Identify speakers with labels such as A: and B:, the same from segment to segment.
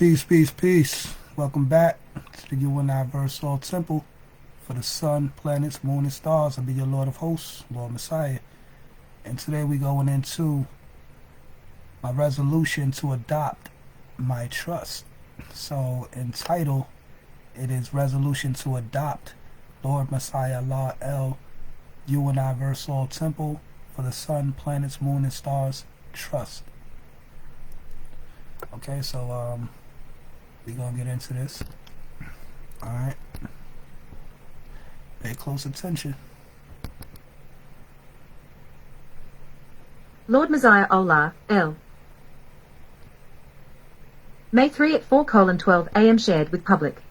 A: Peace, peace, peace. Welcome back to the universal temple for the sun, planets, moon, and stars. I'll be your Lord of hosts, Lord Masiah. And today we're going into my resolution to adopt my trust. So in title, it is resolution to adopt Lord Masiah Al'Allah, universal temple for the sun, planets, moon, and stars trust. Okay, so we're gonna get into this. Alright. Pay close attention.
B: Lord Masiah Al'Allah, L. May 3 at 4:12 a.m. shared with public.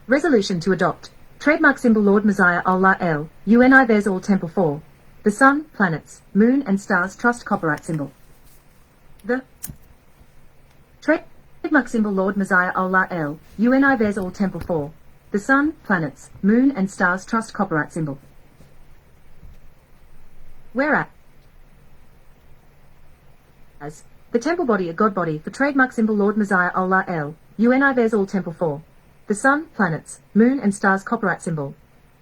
B: Resolution to adopt. Trademark symbol Lord Masiah Al'Allah L. UNI There's All Temple 4. The Sun, Planets, Moon and Stars Trust Copyright symbol. The trademark symbol Lord Masiah Al'Allah L. UNI There's All Temple 4. The Sun, Planets, Moon and Stars Trust Copyright symbol. Whereas the temple body a god body for trademark symbol Lord Masiah Al'Allah L. UNI There's All Temple 4. The Sun, Planets, Moon and Stars Copyright symbol.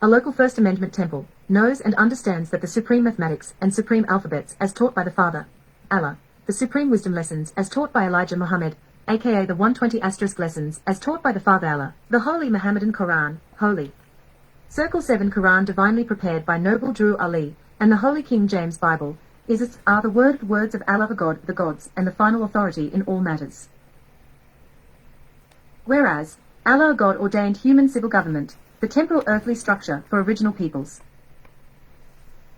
B: A local First Amendment temple knows and understands that the supreme mathematics and supreme alphabets as taught by the Father, Allah, the supreme wisdom lessons as taught by Elijah Muhammad, a.k.a. the 120 asterisk lessons as taught by the Father Allah, the Holy Muhammadan Quran, Holy Circle 7 Quran divinely prepared by Noble Drew Ali, and the Holy King James Bible, are the words of Allah the God, the gods, and the final authority in all matters. Whereas, Allah God ordained human civil government, the temporal earthly structure for original peoples.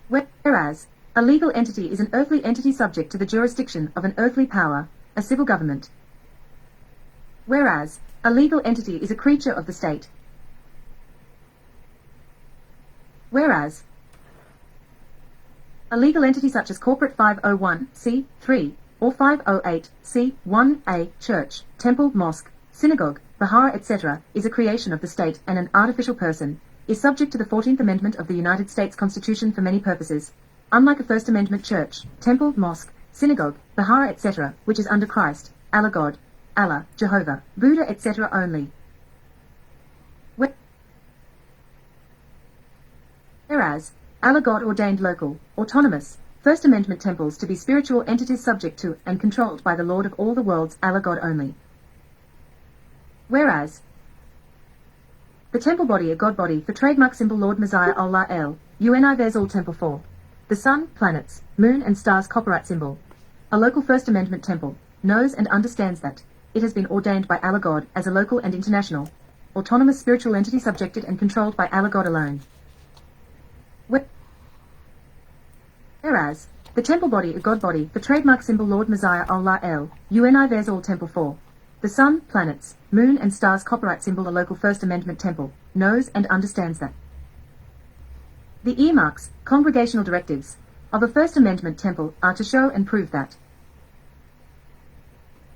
B: Whereas, a legal entity is an earthly entity subject to the jurisdiction of an earthly power, a civil government. Whereas, a legal entity is a creature of the state. Whereas, a legal entity such as Corporate 501c3 or 508c1a church, temple, mosque, synagogue, Bahara, etc., is a creation of the state and an artificial person, is subject to the 14th Amendment of the United States Constitution for many purposes, unlike a First Amendment church, temple, mosque, synagogue, Bahara, etc., which is under Christ, Allah God, Allah, Jehovah, Buddha, etc. only. Whereas, Allah God ordained local, autonomous, First Amendment temples to be spiritual entities subject to and controlled by the Lord of all the worlds, Allah God only. Whereas, the temple body a god body for trademark symbol Lord Masiah Al'Allah L. UNI There's All Temple 4. The Sun, Planets, Moon and Stars Copyright symbol. A local First Amendment temple knows and understands that it has been ordained by Allah God as a local and international, autonomous spiritual entity subjected and controlled by Allah God alone. Whereas, the temple body a god body for trademark symbol Lord Masiah Al'Allah L. UNI There's All Temple 4. The Sun, Planets, Moon and Stars Copyright symbol a local First Amendment temple knows and understands that the earmarks, congregational directives, of a First Amendment temple are to show and prove that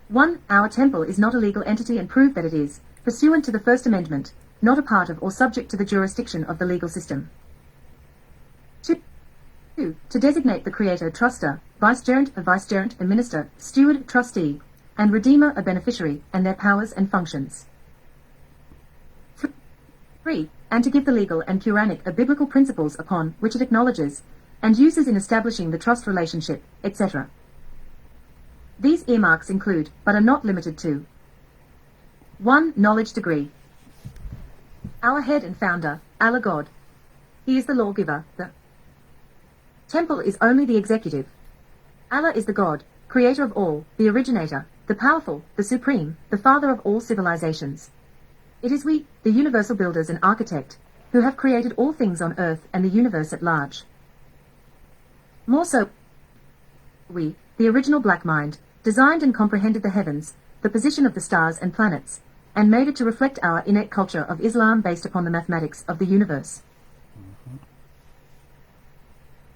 B: 1. Our temple is not a legal entity and prove that it is, pursuant to the First Amendment, not a part of or subject to the jurisdiction of the legal system. 2. To designate the creator truster, vicegerent a minister, steward, trustee, and redeemer a beneficiary, and their powers and functions. 3. And to give the legal and Quranic a biblical principles upon which it acknowledges and uses in establishing the trust relationship, etc. These earmarks include, but are not limited to: 1. Knowledge degree. Our head and founder, Allah God. He is the lawgiver, the temple is only the executive. Allah is the God, creator of all, the originator, the powerful, the supreme, the father of all civilizations. It is we, the universal builders and architect, who have created all things on earth and the universe at large. More so, we, the original black mind, designed and comprehended the heavens, the position of the stars and planets, and made it to reflect our innate culture of Islam based upon the mathematics of the universe.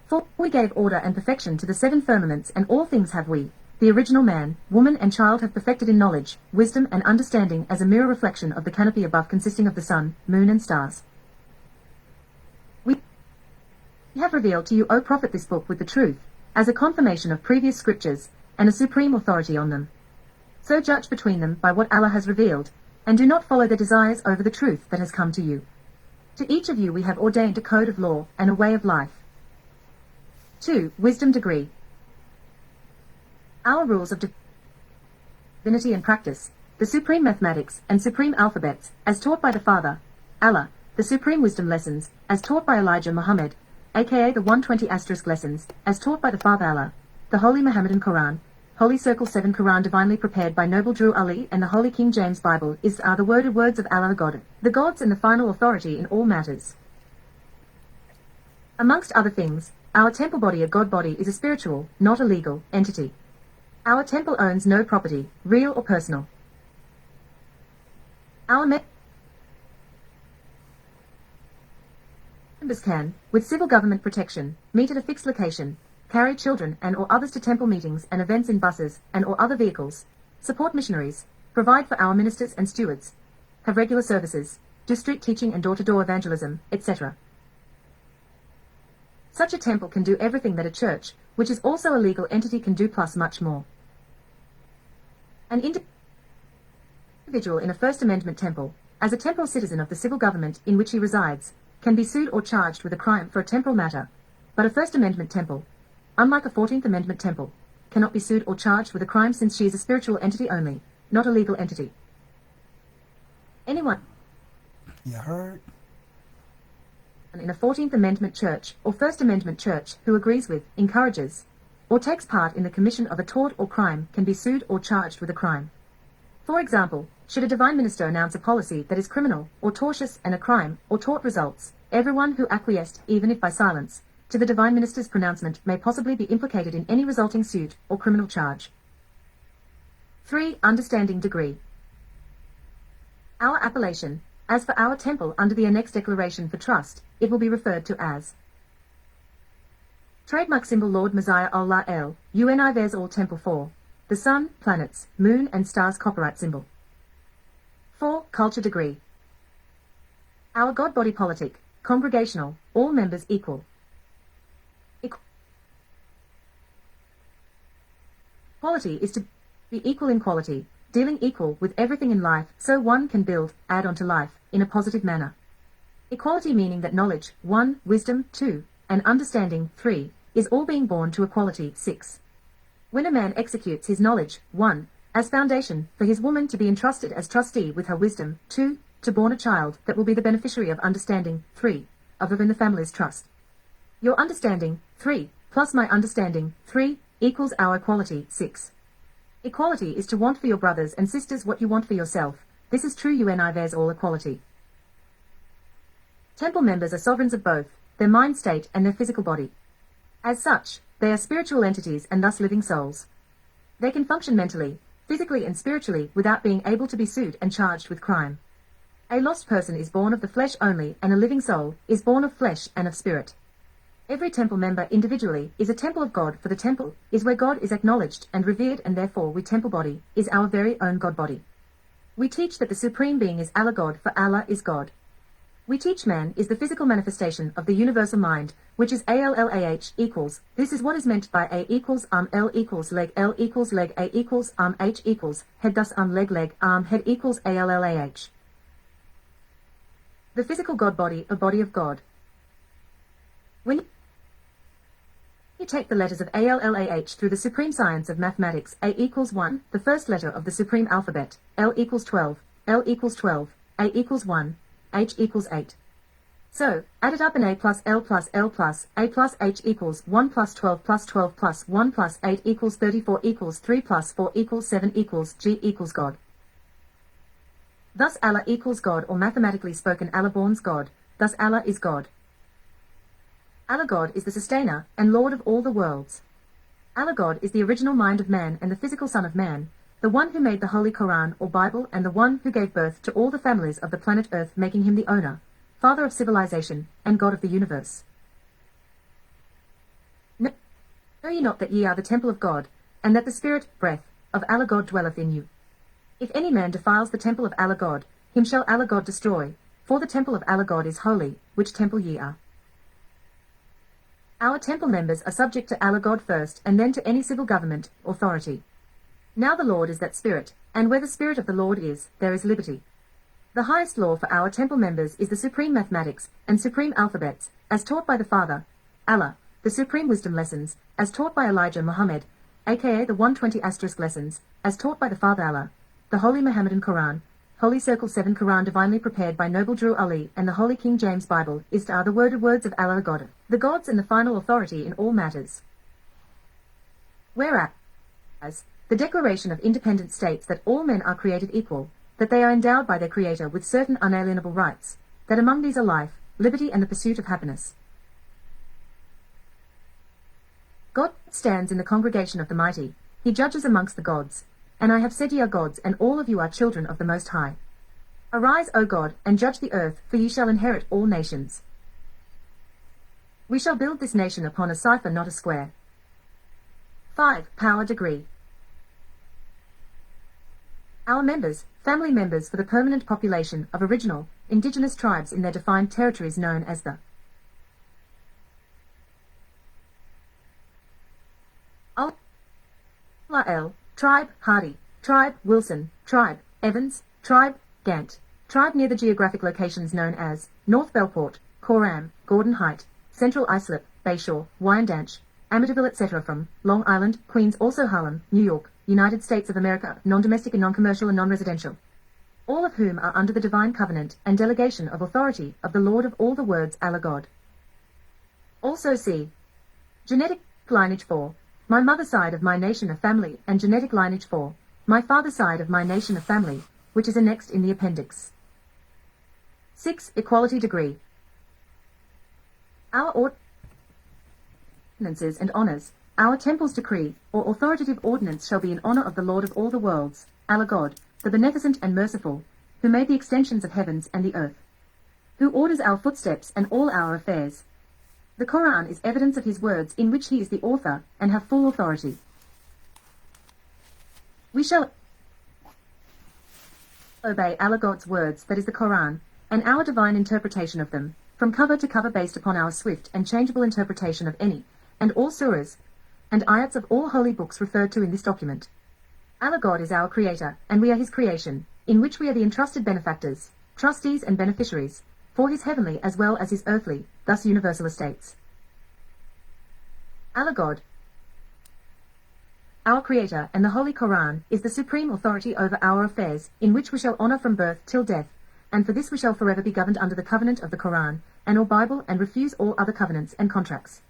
B: For we gave order and perfection to the seven firmaments, and all things have we, the original man, woman and child have perfected in knowledge, wisdom and understanding as a mirror reflection of the canopy above consisting of the sun, moon and stars. We have revealed to you, O Prophet, this book with the truth, as a confirmation of previous scriptures, and a supreme authority on them. So judge between them by what Allah has revealed, and do not follow their desires over the truth that has come to you. To each of you we have ordained a code of law and a way of life. 2. Wisdom degree. Our rules of divinity and practice, the supreme mathematics and supreme alphabets, as taught by the Father, Allah, the supreme wisdom lessons, as taught by Elijah Muhammad, a.k.a. the 120 asterisk lessons, as taught by the Father Allah, the Holy Muhammadan Quran, Holy Circle 7 Quran divinely prepared by Noble Drew Ali and the Holy King James Bible are the worded words of Allah the God, the gods and the final authority in all matters. Amongst other things, our temple body, a God body, is a spiritual, not a legal, entity. Our temple owns no property, real or personal. Our members can, with civil government protection, meet at a fixed location, carry children and or others to temple meetings and events in buses and or other vehicles, support missionaries, provide for our ministers and stewards, have regular services, do street teaching and door-to-door evangelism, etc. Such a temple can do everything that a church, which is also a legal entity, can do plus much more. An individual in a First Amendment temple, as a temporal citizen of the civil government in which he resides, can be sued or charged with a crime for a temporal matter, but a First Amendment temple, unlike a 14th Amendment temple, cannot be sued or charged with a crime since she is a spiritual entity only, not a legal entity. Anyone
A: You heard?
B: in a 14th Amendment church or First Amendment church who agrees with, encourages, or takes part in the commission of a tort or crime can be sued or charged with a crime. For example, should a divine minister announce a policy that is criminal or tortious and a crime or tort results, everyone who acquiesced, even if by silence, to the divine minister's pronouncement may possibly be implicated in any resulting suit or criminal charge. 3. Understanding degree. Our appellation, as for our temple under the Annex Declaration for Trust, it will be referred to as trademark symbol Lord Masiah Al'Allah L, UNIVERS All Temple 4, the Sun, Planets, Moon and Stars copyright symbol. 4. Culture degree. Our God body politic, congregational, all members equal. Equality is to be equal in quality, dealing equal with everything in life so one can build, add on to life, in a positive manner. Equality meaning that knowledge, 1, wisdom, 2, and understanding, 3, is all being born to equality, 6. When a man executes his knowledge, 1, as foundation for his woman to be entrusted as trustee with her wisdom, 2, to born a child that will be the beneficiary of understanding, 3, of within the family's trust. Your understanding, 3, plus my understanding, 3, equals our equality, 6. Equality is to want for your brothers and sisters what you want for yourself. This is true UNIVERS all equality. Temple members are sovereigns of both their mind state and their physical body. As such, they are spiritual entities and thus living souls. They can function mentally, physically and spiritually without being able to be sued and charged with crime. A lost person is born of the flesh only, and a living soul is born of flesh and of spirit. Every temple member individually is a temple of God, for the temple is where God is acknowledged and revered, and therefore we temple body is our very own God body. We teach that the Supreme Being is Allah God, for Allah is God. We teach man is the physical manifestation of the universal mind, which is ALLAH equals. This is what is meant by A equals L equals leg A equals H equals head, thus leg head equals ALLAH. The physical God body, a body of God. When you take the letters of ALLAH through the supreme science of mathematics, A equals 1, the first letter of the supreme alphabet, L equals 12, L equals 12, A equals 1, H equals 8. So, add it up in A plus L plus L plus A plus H equals 1 plus 12 plus 1 plus 8 equals 34 equals 3 plus 4 equals 7 equals G equals God. Thus Allah equals God, or mathematically spoken Allah borns God, thus Allah is God. Allah God is the sustainer and Lord of all the worlds. Allah God is the original mind of man and the physical son of man, the one who made the Holy Koran or Bible, and the one who gave birth to all the families of the planet Earth, making him the owner, father of civilization, and God of the universe. Know ye not that ye are the temple of God, and that the spirit, breath, of Allah God dwelleth in you? If any man defiles the temple of Allah God, him shall Allah God destroy, for the temple of Allah God is holy, which temple ye are. Our temple members are subject to Allah God first, and then to any civil government authority. Now the Lord is that Spirit, and where the Spirit of the Lord is, there is liberty. The highest law for our temple members is the supreme mathematics and supreme alphabets, as taught by the Father, Allah, the supreme wisdom lessons, as taught by Elijah Muhammad, a.k.a. the 120 asterisk lessons, as taught by the Father Allah, the Holy Muhammadan Quran, Holy Circle 7 Quran divinely prepared by Noble Drew Ali, and the Holy King James Bible, are the worded words of Allah God, the gods and the final authority in all matters. Whereas, the Declaration of Independence states that all men are created equal, that they are endowed by their Creator with certain unalienable rights, that among these are life, liberty and the pursuit of happiness. God stands in the congregation of the mighty, he judges amongst the gods, and I have said ye are gods, and all of you are children of the Most High. Arise, O God, and judge the earth, for ye shall inherit all nations. We shall build this nation upon a cipher, not a square. 5. Power degree. Our members, family members for the permanent population of original, indigenous tribes in their defined territories known as the Allah, Tribe Hardy, Tribe Wilson, Tribe Evans, Tribe Gant, Tribe near the geographic locations known as North Bellport, Coram, Gordon Height, Central Islip, Bayshore, Wyandanch, Amityville etc. from Long Island, Queens, also Harlem, New York, United States of America, non-domestic and non-commercial and non-residential. All of whom are under the divine covenant and delegation of authority of the Lord of all the words Allah God. Also see genetic lineage 4, my mother's side of my nation of family, and genetic lineage 4, my father's side of my nation of family, which is annexed in the appendix. 6. Equality degree. Our ordinances and honors, our temple's decree, or authoritative ordinance shall be in honor of the Lord of all the worlds, Allah God, the beneficent and merciful, who made the extensions of heavens and the earth, who orders our footsteps and all our affairs. The Koran is evidence of his words in which he is the author and have full authority. We shall obey Allah God's words, that is the Koran, and our divine interpretation of them, from cover to cover based upon our swift and changeable interpretation of any and all surahs and ayats of all holy books referred to in this document. Allah God is our creator, and we are his creation, in which we are the entrusted benefactors, trustees and beneficiaries, for his heavenly as well as his earthly, thus universal estates. Allah God, our Creator, and the Holy Quran is the supreme authority over our affairs, in which we shall honor from birth till death, and for this we shall forever be governed under the covenant of the Quran and or Bible, and refuse all other covenants and contracts.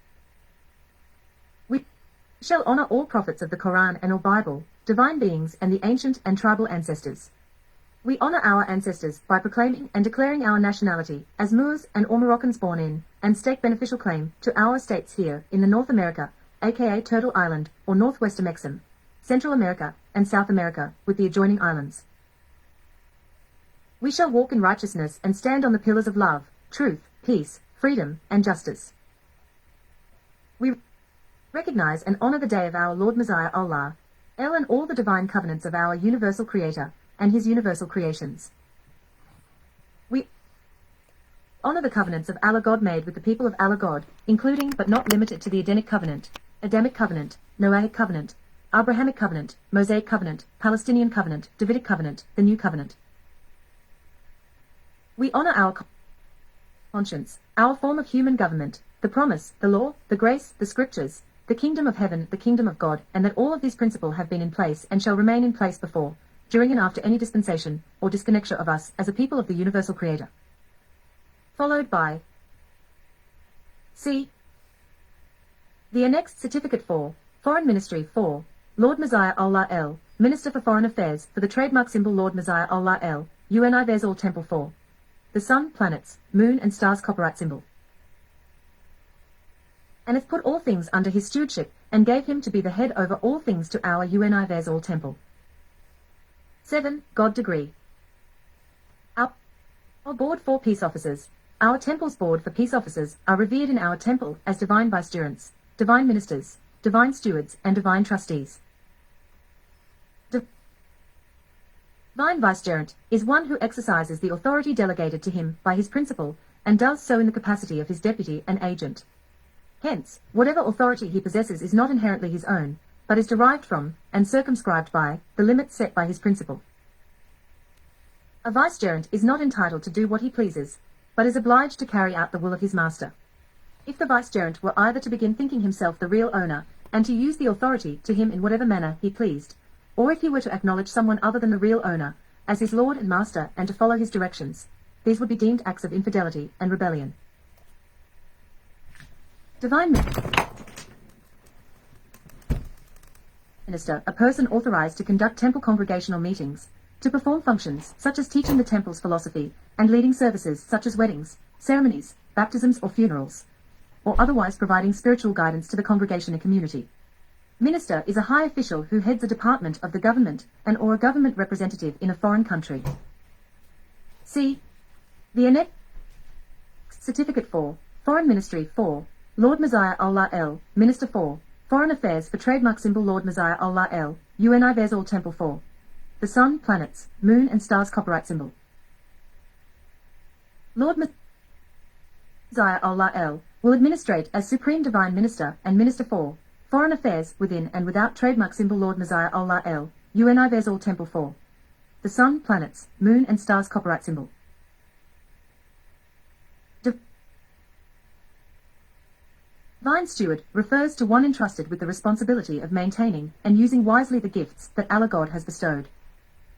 B: We shall honor all prophets of the Quran and or Bible, divine beings, and the ancient and tribal ancestors. We honor our ancestors by proclaiming and declaring our nationality as Moors and or Moroccans born in, and stake beneficial claim to our estates here in the North America, a.k.a. Turtle Island, or Northwest Mexim, Central America, and South America, with the adjoining islands. We shall walk in righteousness and stand on the pillars of love, truth, peace, freedom, and justice. We recognize and honor the day of our Lord Masiah Al'Allah, and all the divine covenants of our universal Creator, and his universal creations. We honor the covenants of Allah God made with the people of Allah God, including but not limited to the Edenic covenant, Adamic covenant, Noahic covenant, Abrahamic covenant, Mosaic covenant, Palestinian covenant, Davidic covenant, the New covenant. We honor our conscience, our form of human government, the promise, the law, the grace, the scriptures, the kingdom of heaven, the kingdom of God, and that all of these principles have been in place and shall remain in place before, during and after any dispensation or disconnection of us as a people of the universal Creator. Followed by C. The annexed certificate for Foreign Ministry for Lord Masiah Al'Allah, Minister for Foreign Affairs, for the trademark symbol Lord Masiah Al'Allah, UNIVERSAL Temple for the sun, planets, moon and stars copyright symbol. And hath put all things under his stewardship, and gave him to be the head over all things to our UNIVERSAL Temple. 7. God degree. Our board for peace officers, our temple's board for peace officers, are revered in our temple as divine vicegerents, divine ministers, divine stewards, and divine trustees. Divine vicegerent is one who exercises the authority delegated to him by his principal, and does so in the capacity of his deputy and agent. Hence, whatever authority he possesses is not inherently his own, but is derived from, and circumscribed by, the limits set by his principle. A vicegerent is not entitled to do what he pleases, but is obliged to carry out the will of his master. If the vicegerent were either to begin thinking himself the real owner, and to use the authority to him in whatever manner he pleased, or if he were to acknowledge someone other than the real owner as his lord and master and to follow his directions, these would be deemed acts of infidelity and rebellion. Divine Minister, a person authorized to conduct temple congregational meetings, to perform functions such as teaching the temple's philosophy and leading services such as weddings, ceremonies, baptisms or funerals, or otherwise providing spiritual guidance to the congregation and community. Minister is a high official who heads a department of the government and or a government representative in a foreign country. C. The Annex Certificate for Foreign Ministry for Lord Masiah Al'Lah, Minister for Foreign Affairs for Trademark Symbol Lord Masiah Al'Lah, UNIVERSAL Temple for the Sun, Planets, Moon and Stars Copyright Symbol. Lord Masiah Al'Lah will administrate as Supreme Divine Minister and Minister for Foreign Affairs within and without trademark symbol Lord Masiah Al'Lah, UNIVERSAL Temple for the Sun, Planets, Moon and Stars Copyright Symbol. Divine Steward refers to one entrusted with the responsibility of maintaining and using wisely the gifts that Allah God has bestowed.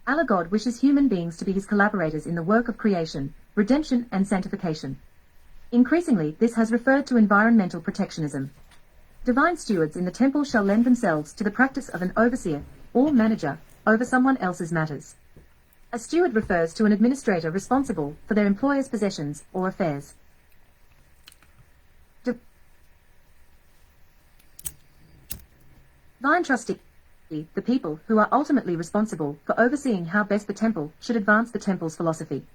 B: Allah God wishes human beings to be his collaborators in the work of creation, redemption and sanctification. Increasingly, this has referred to environmental protectionism. Divine stewards in the temple shall lend themselves to the practice of an overseer or manager over someone else's matters. A steward refers to an administrator responsible for their employer's possessions or affairs. Divine trustee, the people who are ultimately responsible for overseeing how best the temple should advance the temple's philosophy.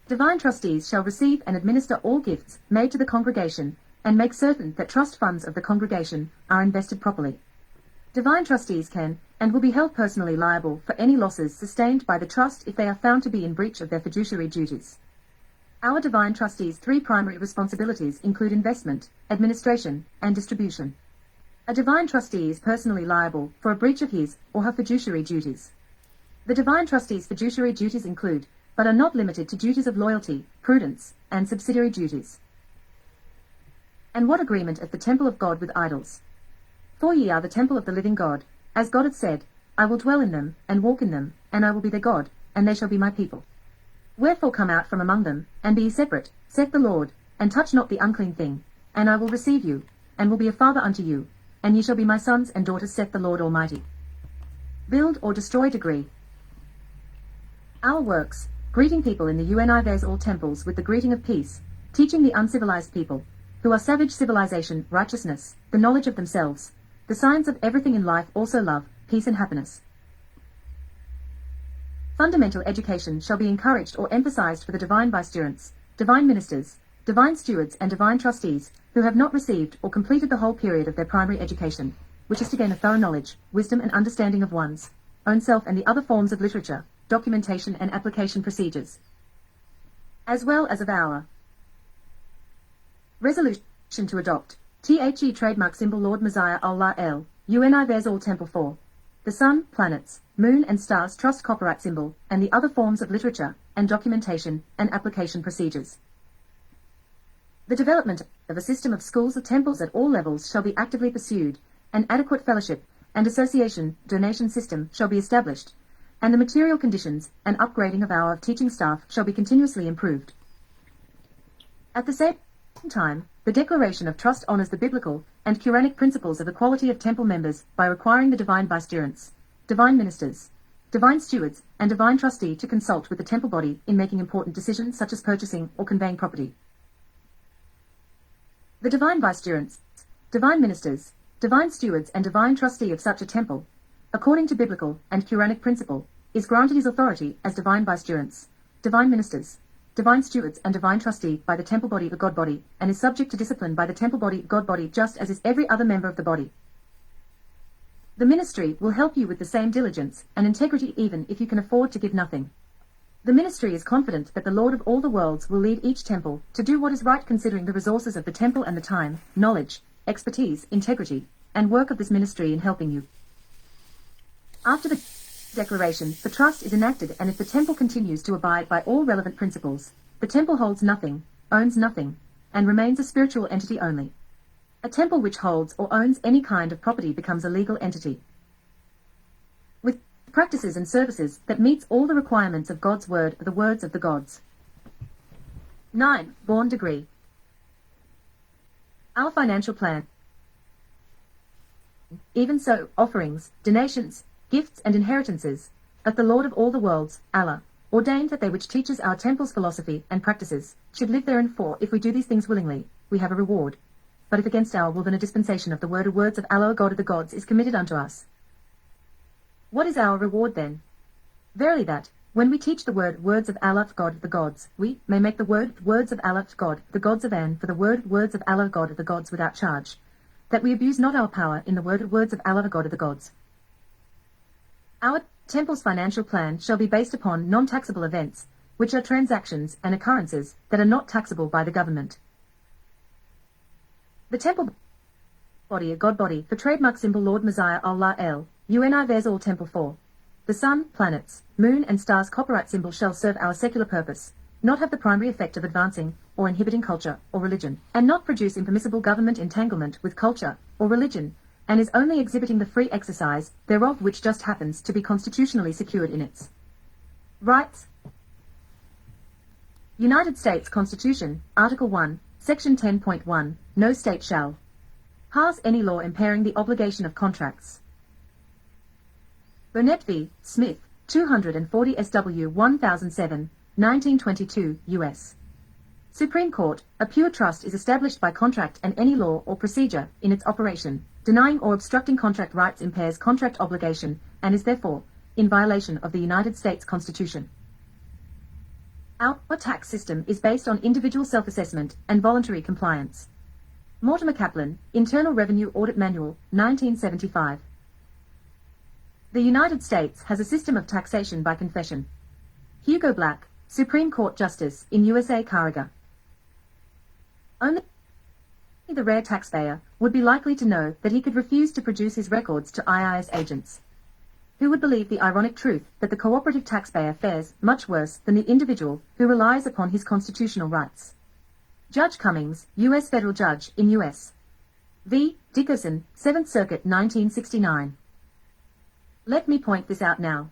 B: Divine trustees shall receive and administer all gifts made to the congregation and make certain that trust funds of the congregation are invested properly. Divine trustees can and will be held personally liable for any losses sustained by the trust if they are found to be in breach of their fiduciary duties. Our divine trustees' three primary responsibilities include investment, administration, and distribution. A divine trustee is personally liable for a breach of his or her fiduciary duties. The divine trustee's fiduciary duties include, but are not limited to, duties of loyalty, prudence, and subsidiary duties. And what agreement of the temple of God with idols? For ye are the temple of the living God, as God hath said, I will dwell in them, and walk in them, and I will be their God, and they shall be my people. Wherefore come out from among them, and be ye separate, saith the Lord, and touch not the unclean thing, and I will receive you, and will be a father unto you, and ye shall be my sons and daughters, saith the Lord Almighty. Build or destroy degree. Our works, greeting people in the UNIVERSAL temples with the greeting of peace, teaching the uncivilized people, who are savage civilization, righteousness, the knowledge of themselves, the science of everything in life, also love, peace and happiness. Fundamental education shall be encouraged or emphasized for the divine vicegerents, divine ministers, divine stewards and divine trustees who have not received or completed the whole period of their primary education, which is to gain a thorough knowledge, wisdom and understanding of one's own self and the other forms of literature, documentation and application procedures, as well as of our resolution to adopt the trademark symbol Lord Masiah Al'Lah, UNIVERSAL Temple for the Sun, Planets, Moon and Stars Trust Copyright Symbol and the other forms of literature and documentation and application procedures. The development of a system of schools of temples at all levels shall be actively pursued, an adequate fellowship and association donation system shall be established, and the material conditions and upgrading of our teaching staff shall be continuously improved. At the same time, the Declaration of Trust honors the biblical and Quranic principles of equality of temple members by requiring the divine vicegerents, divine ministers, divine stewards, and divine trustee to consult with the temple body in making important decisions such as purchasing or conveying property. The divine vicegerents, divine ministers, divine stewards and divine trustee of such a temple, according to biblical and Quranic principle, is granted his authority as divine vicegerents, divine ministers, divine stewards and divine trustee by the temple body, the God body, and is subject to discipline by the temple body, God body, just as is every other member of the body. The ministry will help you with the same diligence and integrity even if you can afford to give nothing. The ministry is confident that the Lord of all the worlds will lead each temple to do what is right considering the resources of the temple and the time, knowledge, expertise, integrity, and work of this ministry in helping you. After the declaration, the trust is enacted, and if the temple continues to abide by all relevant principles, the temple holds nothing, owns nothing, and remains a spiritual entity only. A temple which holds or owns any kind of property becomes a legal entity, with practices and services that meets all the requirements of God's word, the words of the gods. 9. Born degree. Our financial plan. Even so, offerings, donations, gifts and inheritances, that the Lord of all the worlds, Allah, ordained that they which teaches our temple's philosophy and practices should live therein, for if we do these things willingly, we have a reward. But if against our will, then a dispensation of the words of Allah, God of the gods, is committed unto us. What is our reward then? Verily that, when we teach the words of Allah, God of the gods, we may make the words of Allah, God, the gods of An, for the words of Allah, God of the gods, without charge, that we abuse not our power in the words of Allah, God of the gods. Our temple's financial plan shall be based upon non-taxable events, which are transactions and occurrences that are not taxable by the government. The temple body, a god body, for trademark symbol Lord Masiah Al'Allah L. There's all temple for. The sun, planets, moon and stars copyright symbol shall serve our secular purpose, not have the primary effect of advancing or inhibiting culture or religion, and not produce impermissible government entanglement with culture or religion, and is only exhibiting the free exercise thereof, which just happens to be constitutionally secured in its rights. United States Constitution, Article 1, Section 10.1, no state shall pass any law impairing the obligation of contracts. Burnett v. Smith, 240 SW 1007, 1922, U.S. Supreme Court, a pure trust is established by contract, and any law or procedure in its operation, denying or obstructing contract rights, impairs contract obligation, and is therefore in violation of the United States Constitution. Our tax system is based on individual self-assessment and voluntary compliance. Mortimer Kaplan, Internal Revenue Audit Manual, 1975. The United States has a system of taxation by confession. Hugo Black, Supreme Court Justice in USA Carragher. Only the rare taxpayer would be likely to know that he could refuse to produce his records to IRS agents. Who would believe the ironic truth that the cooperative taxpayer fares much worse than the individual who relies upon his constitutional rights? Judge Cummings, U.S. Federal Judge in U.S. v. Dickerson, 7th Circuit, 1969. Let me point this out now.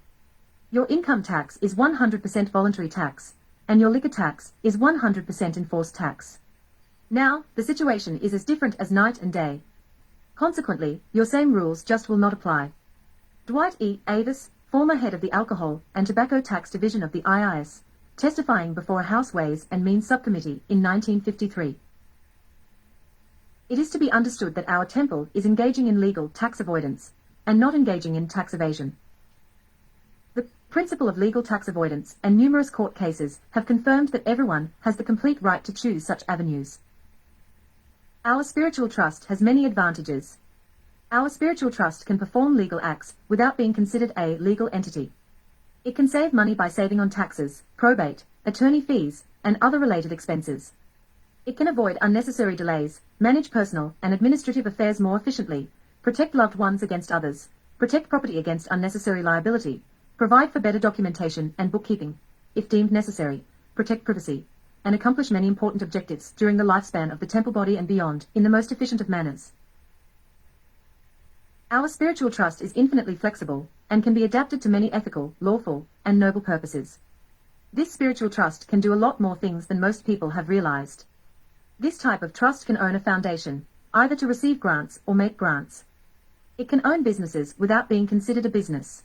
B: Your income tax is 100% voluntary tax, and your liquor tax is 100% enforced tax. Now, the situation is as different as night and day. Consequently, your same rules just will not apply. Dwight E. Avis, former head of the Alcohol and Tobacco Tax Division of the IRS, testifying before a House Ways and Means Subcommittee in 1953. It is to be understood that our temple is engaging in legal tax avoidance, and not engaging in tax evasion. The principle of legal tax avoidance and numerous court cases have confirmed that everyone has the complete right to choose such avenues. Our spiritual trust has many advantages. Our spiritual trust can perform legal acts without being considered a legal entity. It can save money by saving on taxes, probate, attorney fees, and other related expenses. It can avoid unnecessary delays, manage personal and administrative affairs more efficiently, protect loved ones against others, protect property against unnecessary liability, provide for better documentation and bookkeeping, if deemed necessary, protect privacy, and accomplish many important objectives during the lifespan of the temple body and beyond in the most efficient of manners. Our spiritual trust is infinitely flexible and can be adapted to many ethical, lawful, and noble purposes. This spiritual trust can do a lot more things than most people have realized. This type of trust can own a foundation, either to receive grants or make grants. It can own businesses without being considered a business.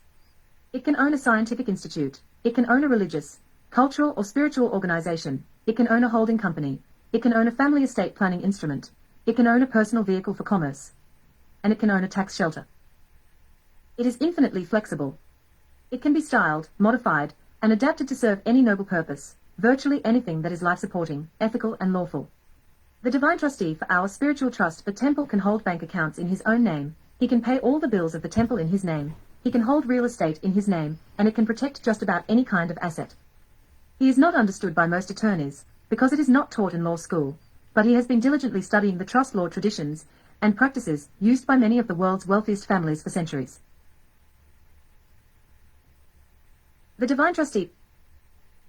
B: It can own a scientific institute. It can own a religious, cultural or spiritual organization. It can own a holding company. It can own a family estate planning instrument. It can own a personal vehicle for commerce. And it can own a tax shelter. It is infinitely flexible. It can be styled, modified, and adapted to serve any noble purpose, virtually anything that is life-supporting, ethical, and lawful. The divine trustee for our spiritual trust, the temple, can hold bank accounts in his own name. He can pay all the bills of the temple in his name. He can hold real estate in his name, and it can protect just about any kind of asset. He is not understood by most attorneys, because it is not taught in law school, but he has been diligently studying the trust law traditions and practices used by many of the world's wealthiest families for centuries. The divine trustee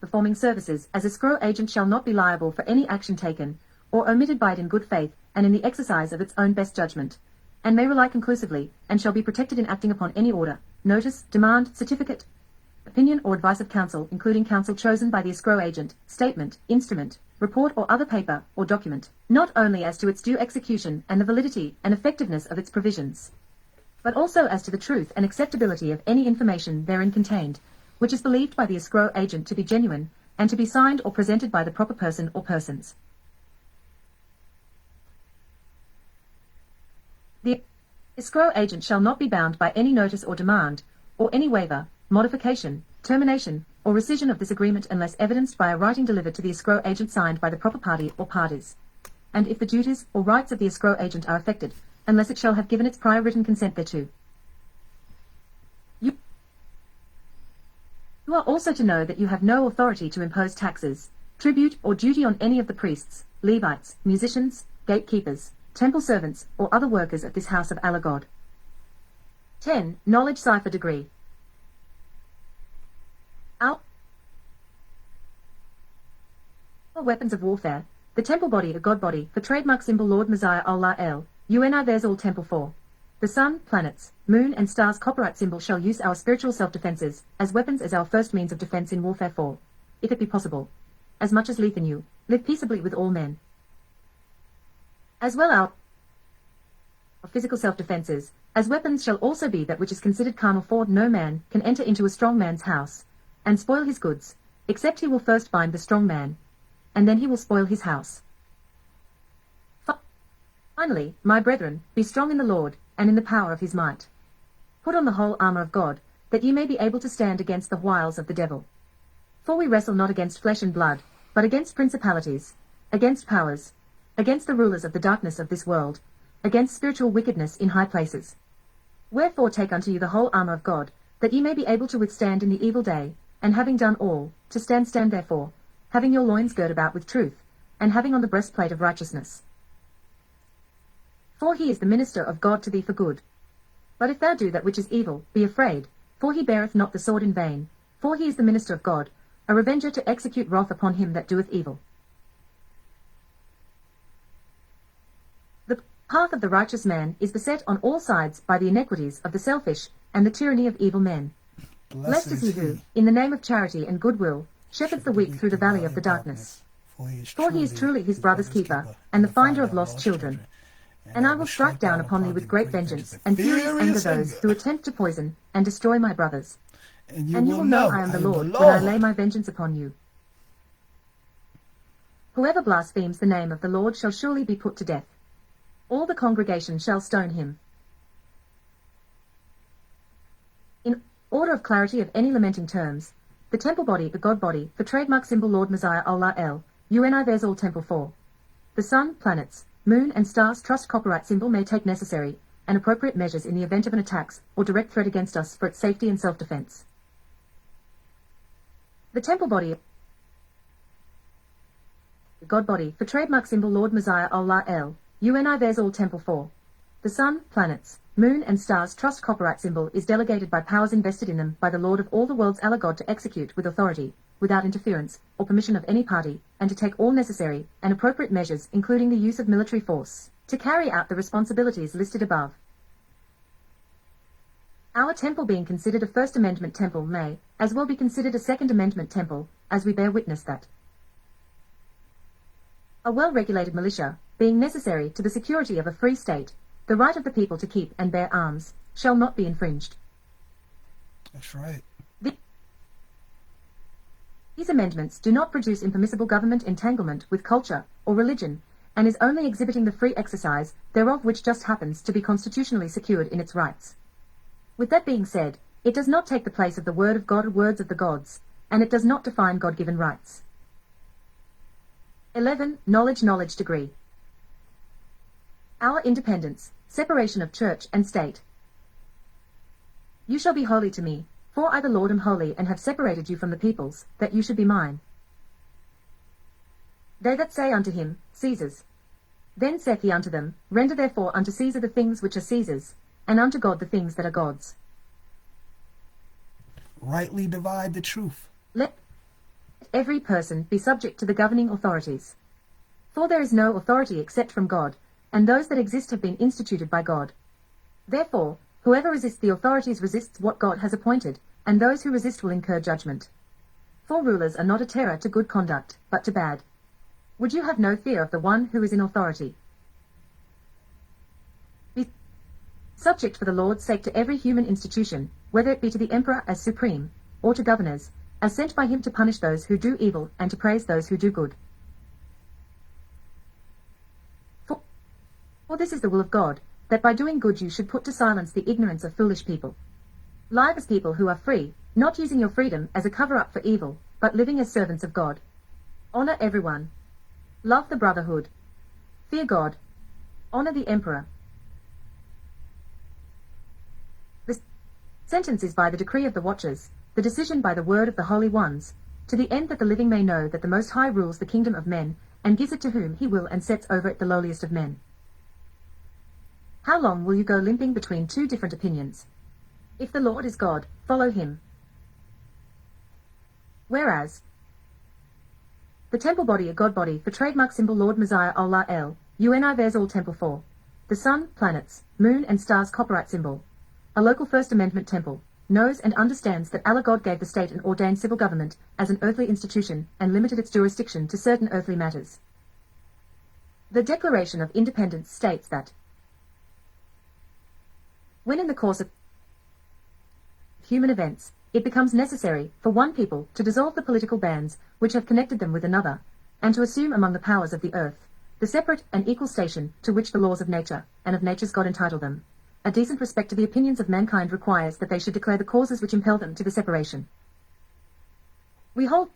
B: performing services as escrow agent shall not be liable for any action taken or omitted by it in good faith and in the exercise of its own best judgment, and may rely conclusively, and shall be protected in acting upon any order, notice, demand, certificate, opinion or advice of counsel, including counsel chosen by the escrow agent, statement, instrument, report or other paper or document, not only as to its due execution and the validity and effectiveness of its provisions, but also as to the truth and acceptability of any information therein contained, which is believed by the escrow agent to be genuine, and to be signed or presented by the proper person or persons. The escrow agent shall not be bound by any notice or demand, or any waiver, modification, termination, or rescission of this agreement unless evidenced by a writing delivered to the escrow agent signed by the proper party or parties, and if the duties or rights of the escrow agent are affected, unless it shall have given its prior written consent thereto. You are also to know that you have no authority to impose taxes, tribute, or duty on any of the priests, Levites, musicians, gatekeepers, temple servants, or other workers of this house of Allah God. 10. Knowledge Cipher Degree. Our weapons of warfare, the temple body, the God body, for trademark symbol Lord Masiah Al'lah UNI there's all temple for. The sun, planets, moon and stars copyright symbol shall use our spiritual self-defenses as weapons as our first means of defense in warfare for, if it be possible, as much as lieth in you, live peaceably with all men. As well our physical self-defenses, as weapons shall also be that which is considered carnal for no man can enter into a strong man's house, and spoil his goods, except he will first bind the strong man, and then he will spoil his house. Finally, my brethren, be strong in the Lord, and in the power of his might. Put on the whole armour of God, that ye may be able to stand against the wiles of the devil. For we wrestle not against flesh and blood, but against principalities, against powers, against the rulers of the darkness of this world, against spiritual wickedness in high places. Wherefore take unto you the whole armour of God, that ye may be able to withstand in the evil day, and having done all, to stand therefore, having your loins girt about with truth, and having on the breastplate of righteousness. For he is the minister of God to thee for good. But if thou do that which is evil, be afraid, for he beareth not the sword in vain, for he is the minister of God, a revenger to execute wrath upon him that doeth evil. The path of the righteous man is beset on all sides by the iniquities of the selfish and the tyranny of evil men. Blessed is he who, in the name of charity and goodwill, shepherds the weak through the valley of the darkness. For he is truly his brother's keeper, and the finder of lost children. And I will strike down upon thee with great vengeance, and furious anger those who attempt to poison and destroy my brothers. And you will know I am the Lord when I lay my vengeance upon you. Whoever blasphemes the name of the Lord shall surely be put to death. All the congregation shall stone him. In order of clarity of any lamenting terms, the temple body, the God body, for trademark symbol Lord Masiah Al'lah UNI there's all temple for. The sun, planets, moon and stars trust copyright symbol may take necessary and appropriate measures in the event of an attack or direct threat against us for its safety and self-defense. The temple body, the God body, for trademark symbol Lord Masiah Al'lah UNI there's all temple for. The sun, planets, moon and stars trust copyright symbol is delegated by powers invested in them by the Lord of all the world's Allah God to execute with authority, without interference or permission of any party, and to take all necessary and appropriate measures, including the use of military force, to carry out the responsibilities listed above. Our temple being considered a First Amendment temple may, as well be considered a Second Amendment temple, as we bear witness that a well-regulated militia, being necessary to the security of a free state, the right of the people to keep and bear arms, shall not be infringed.
A: That's right.
B: These amendments do not produce impermissible government entanglement with culture or religion, and is only exhibiting the free exercise thereof which just happens to be constitutionally secured in its rights. With that being said, it does not take the place of the word of God or words of the gods, and it does not define God-given rights. 11. Knowledge degree. Our independence, separation of church and state. You shall be holy to me, for I the Lord am holy, and have separated you from the peoples, that you should be mine. They that say unto him, Caesar's. Then saith he unto them, Render therefore unto Caesar the things which are Caesar's, and unto God the things that are God's.
A: rightly divide the truth.
B: Let every person be subject to the governing authorities. For there is no authority except from God, and those that exist have been instituted by God. Therefore, whoever resists the authorities resists what God has appointed, and those who resist will incur judgment. For rulers are not a terror to good conduct, but to bad. Would you have no fear of the one who is in authority? Be subject for the Lord's sake to every human institution, whether it be to the emperor as supreme, or to governors, as sent by him to punish those who do evil and to praise those who do good. For this is the will of God, that by doing good you should put to silence the ignorance of foolish people. Live as people who are free, not using your freedom as a cover-up for evil, but living as servants of God. Honor everyone. Love the brotherhood. Fear God. Honor the emperor. The sentence is by the decree of the watchers, the decision by the word of the holy ones, to the end that the living may know that the Most High rules the kingdom of men, and gives it to whom he will and sets over it the lowliest of men. How long will you go limping between two different opinions? If the Lord is God, follow him. Whereas, the temple body, a god body, for trademark symbol Lord Masiah Al'lah There's all temple for. The sun, planets, moon and stars copyright symbol. A local First Amendment temple, knows and understands that Allah God gave the state an ordained civil government as an earthly institution and limited its jurisdiction to certain earthly matters. The Declaration of Independence states that when in the course of human events, it becomes necessary for one people to dissolve the political bands which have connected them with another, and to assume among the powers of the earth the separate and equal station to which the laws of nature and of nature's God entitle them, a decent respect to the opinions of mankind requires that they should declare the causes which impel them to the separation. We hold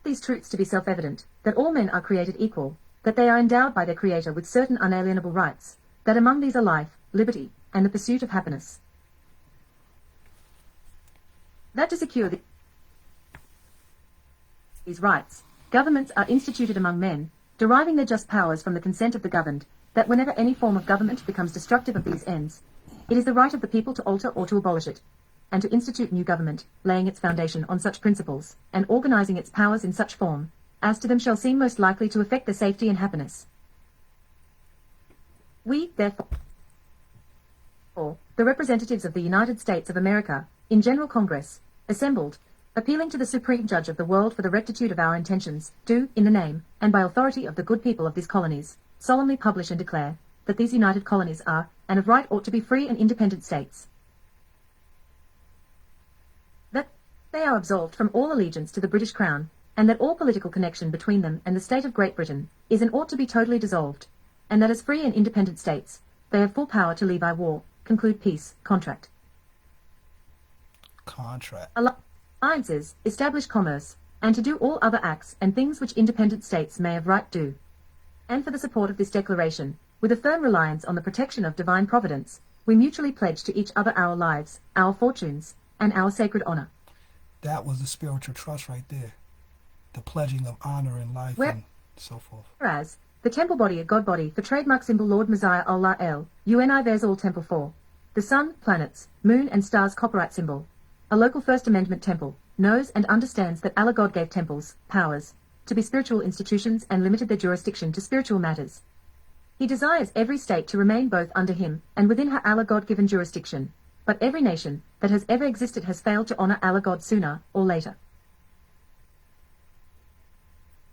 B: these truths to be self-evident, that all men are created equal, that they are endowed by their Creator with certain unalienable rights, that among these are life, liberty, and the pursuit of happiness. That to secure these rights, governments are instituted among men, deriving their just powers from the consent of the governed, that whenever any form of government becomes destructive of these ends, it is the right of the people to alter or to abolish it, and to institute new government, laying its foundation on such principles, and organizing its powers in such form, as to them shall seem most likely to effect their safety and happiness. We, therefore, the representatives of the United States of America, in General Congress, assembled, appealing to the Supreme Judge of the world for the rectitude of our intentions, do, in the name, and by authority of the good people of these colonies, solemnly publish and declare, that these united colonies are, and of right ought to be free and independent states. That they are absolved from all allegiance to the British Crown, and that all political connection between them and the state of Great Britain is and ought to be totally dissolved, and that as free and independent states, they have full power to leave our war, conclude peace, contract, alliances, establish commerce, and to do all other acts and things which independent states may of right do. And for the support of this declaration, with a firm reliance on the protection of divine providence, we mutually pledge to each other our lives, our fortunes, and our sacred honor.
A: That was the spiritual trust right there. The pledging of honor and life and so forth.
B: Whereas, the temple body, a god body, for trademark symbol Lord Masiah Al'lah There's all temple for. The sun, planets, moon and stars copyright symbol. A local First Amendment temple, knows and understands that Allah God gave temples, powers, to be spiritual institutions and limited their jurisdiction to spiritual matters. He desires every state to remain both under him and within her Allah God-given jurisdiction, but every nation that has ever existed has failed to honor Allah God sooner or later.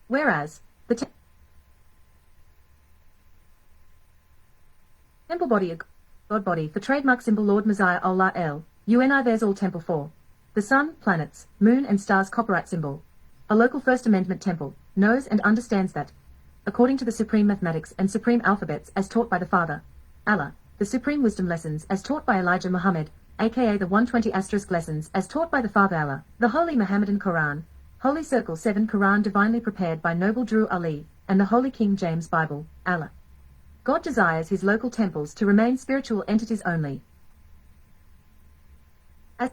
B: Whereas, the temple body, a god body, for trademark symbol Lord Masiah Al'lah There's all temple for. The sun, planets, moon and stars copyright symbol. A local First Amendment temple, knows and understands that, according to the supreme mathematics and supreme alphabets as taught by the Father, Allah, the supreme wisdom lessons as taught by Elijah Muhammad, a.k.a. the 120 asterisk lessons as taught by the Father Allah, the Holy Muhammadan Quran, Holy Circle 7 Quran divinely prepared by Noble Drew Ali, and the Holy King James Bible, Allah. God desires his local temples to remain spiritual entities only, as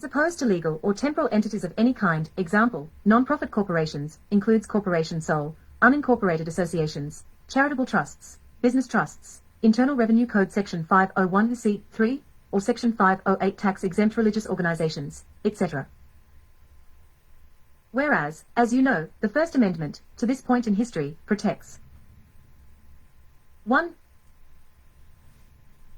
B: opposed to legal or temporal entities of any kind. Example, non-profit corporations, includes corporation sole, unincorporated associations, charitable trusts, business trusts, Internal Revenue Code Section 501c3, or Section 508 tax-exempt religious organizations, etc. Whereas, as you know, the First Amendment, to this point in history, protects 1.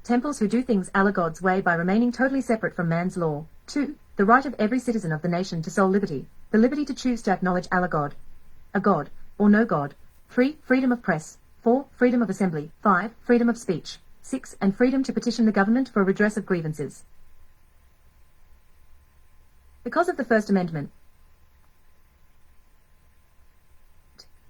B: Temples who do things Allah God's way by remaining totally separate from man's law. 2. The right of every citizen of the nation to soul liberty, the liberty to choose to acknowledge Allah God, a God, or no God. 3. Freedom of press. 4. Freedom of assembly. 5. Freedom of speech. 6. And freedom to petition the government for redress of grievances. Because of the First Amendment,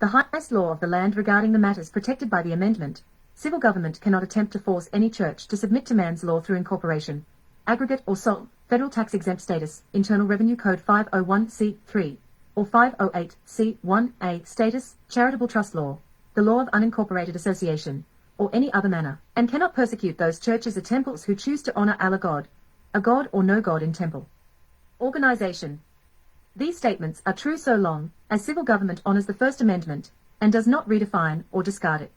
B: the highest law of the land regarding the matters protected by the amendment, civil government cannot attempt to force any church to submit to man's law through incorporation, aggregate or sole, federal tax-exempt status, Internal Revenue Code 501c3, or 508c1a status, charitable trust law, the law of unincorporated association, or any other manner, and cannot persecute those churches or temples who choose to honor Allah God, a God or no God in temple. Organization. These statements are true so long as civil government honors the First Amendment and does not redefine or discard it.